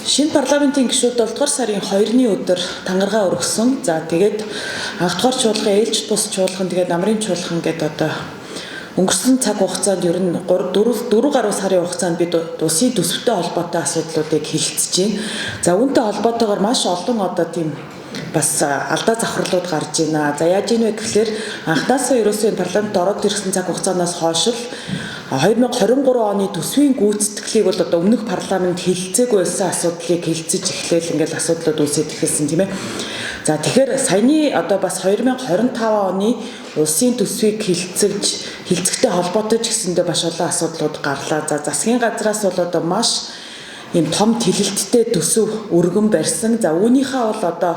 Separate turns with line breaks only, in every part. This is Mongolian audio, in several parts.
Шинэ парламентын гишүүд 7 дугаар сарын 2-ны өдөр тангаргаа өргөсөн. За тэгээд анх дугаар чуулган, ээлжид бус чуулган, тэгээд намрын чуулган гэдэг одоо өнгөрсөн цаг хугацаанд ер нь 4 гаруй сарын хугацаанд бид улсын төсөвтэй холбоотой асуудлуудыг хэлэлцэж байна. За үүнтэй холбоотойгоор маш олон одоо тийм бас алдаа завхарлууд гарч байна. За яаж ийн вэ гэхээр анхнаасаа ерөөсөө парламент ороод ирсэн цаг хугацаанаас хойш 2023 оны төсвийн гүйцэтгэлийг бол одоо өмнөх парламент хэлэлцээгүй байсан асуудлыг хэлэлцэж эхлээл ингээл асуудлууд үүсэж эхэлсэн тийм ээ. За тэгэхээр саяны одоо бас 2025 оны улсын төсвийг хэлэлцэгтэй холбоотой ч гэсэндээ маш олон асуудлууд гарлаа. За засгийн газраас бол одоо маш ийм том тэлэлттэй төсөв өргөн барьсан. За үүнийхээ бол одоо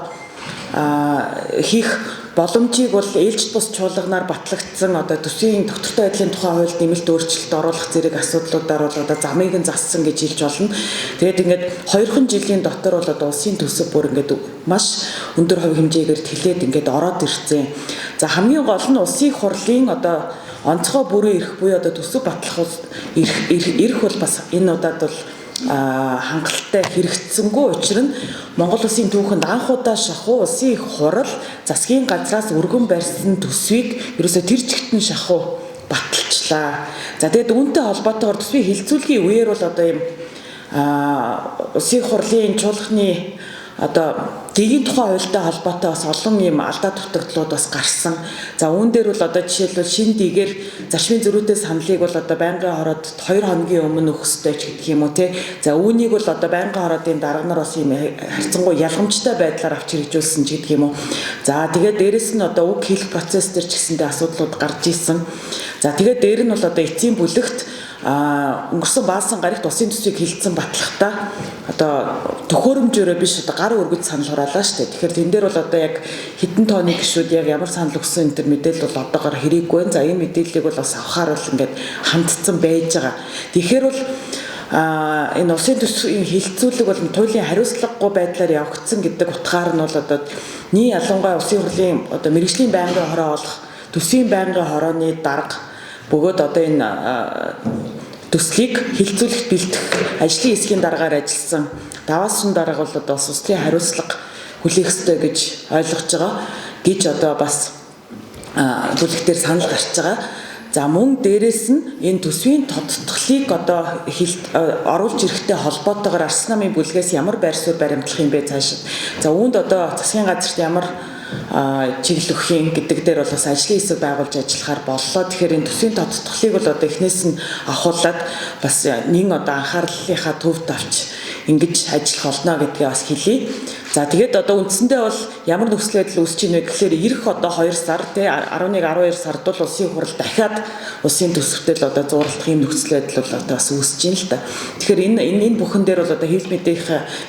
хийх боломжийг бол ээлжид бус чуулганаар батлагдсан одоо төсвийн тогтвортой байдлын тухай хуульд нэмэлт өөрчлөлт оруулах зэрэг асуудлуудаар бол одоо замыг нь зассан гэж хэлж болно. Тэгээд ингээд 2 жилийн дотор бол одоо улсын төсөв бүр ингээд маш өндөр хувь хэмжээгээр тэлээд ингээд ороод ирсэн. За хамгийн гол нь улсын хурлын одоо онцгой бүрэн эрх буюу одоо төсөв батлах эрх бол бас энэ удаад бол хангалттай хэрэгжсэнгүй учир нь Монгол Улсын түүхэнд анх удаа шахуу улсын их хурал засгийн газраас өргөн барьсан төсвийг ерөөсө тэр чигтэн шахуу баталчлаа. За тэгээд үүнтэй холбоотойгоор төсвийн хилцүүлгийн үеэр бол одоо ийм улсын хурлын чуулганы одоо дэгийн тухай хуультай холбоотой бас олон юм алдаа дутагдлууд бас гарсан. За үүн дээр бол одоо жишээлбэл шинэ дэгээр зарчмын зөрүүтэй саналыг бол одоо байнгын хороод 2 хоногийн өмнө өгөх ёстой ч гэдэг юм уу те. За үүнийг бол одоо байнгын хороодын дарга нар бас юм харьцангуй ялгамжтай байдлаар авч хэрэгжүүлсэн ч гэдэг юм уу. За тэгээд дээрэс нь одоо үг хэлэх процесс төр ч гэсэндээ асуудлууд гарч ирсэн. За тэгээд дээр нь бол одоо эцсийн бүлэгт өнгөрсөн баасан гарагт улсын төсвийг хэлэлцэн батлахдаа одоо төхөөрөмжөөрөө биш одоо гар өргөж санал хураалаа шүү дээ. Тэгэхээр тэн дээр бол одоо яг хэдэн тооны гишүүд яг ямар санал өгсөн энэ төр мэдээлэл бол одоогоор хэрэггүй байна. За энэ мэдээллийг бол бас авахаар бол ингээд хандсан байж байгаа. Тэгэхээр бол энэ улсын төсвийн хэлэлцүүлэг бол туйлын хариуцлагагүй байдлаар явагдсан гэдэг утгаар нь бол одоо нийт ялангуяа улсын хурлын одоо мэргэжлийн байнгын хороо олох төсвийн байнгын хорооны дарга бөгөөд одоо энэ төслийг хилцүүлэхт бэлдэх ажлын хэсгийн дараагаар ажилласан даваасан дарга бол одоо улсын хариуцлага хүлээх ёстой гэж ойлгож байгаа гэж одоо бас бүлэгтэр санал гарч байгаа. За мөн дээрэс нь энэ төсвийн тодтголыг одоо оруулж ирэхтэй холбоотойгоор Арслан намын бүлгээс ямар байр суурь баримтлах юм бэ цаашид. За үүнд одоо засгийн газарт ямар чиглэл өгөх юм гэдэг дээр бол бас ажлын хэсэг байгуулж ажиллахаар боллоо. Тэгэхээр энэ төсвийн тодтголыг бол одоо эхнээс нь авахуулаад бас нэг одоо анхаарлынхаа төвд авч ингэж ажиллах болно гэдгээ бас хэлье. За тэгээд одоо үндсэндээ бол ямар нөхцөл байдал үүсэж байна вэ гэхээр ирэх одоо 2 сар тий 11 12 сард бол улсын хурал дахиад улсын төсөвтэй л одоо зурлах юм нөхцөл байдал бол одоо бас үүсэж байна л да. Тэгэхээр энэ бүхэн дээр бол одоо хэвлэл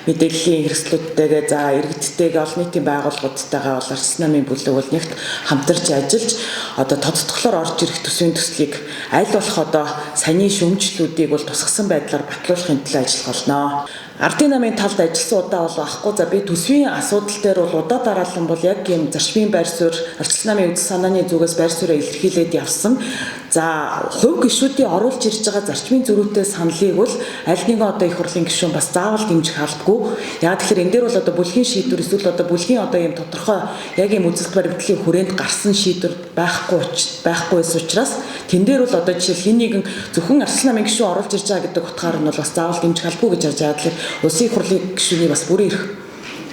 мэдээллийн хэрэгслүүдтэйгээ за иргэдтэйгээ олон нийтийн байгууллагуудтайгаа бол Арслан намын бүлэг бол нэгт хамтарч ажиллаж одоо тодтголоор орж ирэх төсвийн төслийг аль болох одоо саний шүүмжлүүдийг бол тусгасан байдлаар батлуулахын төлөө ажиллах болно. Ардын намын талд ажилласан удаа бол ахгүй за би төсвийн асуудал дээр бол удаа дараалан бол яг юм зарчмын байр суурь Арслан намын үзэл санааны зүгээс байр суурьаа илэрхийлээд явсан. За хувь гишүүдийн оруулж ирж байгаа зарчмын зөрүүтэй саналыг бол аль нэгэн одоо их хурлын гишүүн бас заавал дэмжих албагүй. Яг тэгэхээр энэ дээр бол одоо бүлгийн шийдвэр эсвэл одоо бүлгийн одоо юм тодорхой яг юм үзэл баримтлалын хүрээнд гарсан шийдвэр байхгүйс учраас тэн дээр бол одоо жишээл хин нэгэн зөвхөн Арслан намын гишүүн оруулж ирж байгаа гэдэг утгаар нь бол бас заавал дэмжих албагүй гэж харж байгаа. Тэгэхээр улсын хурлын гишүүний бас бүрэн эрх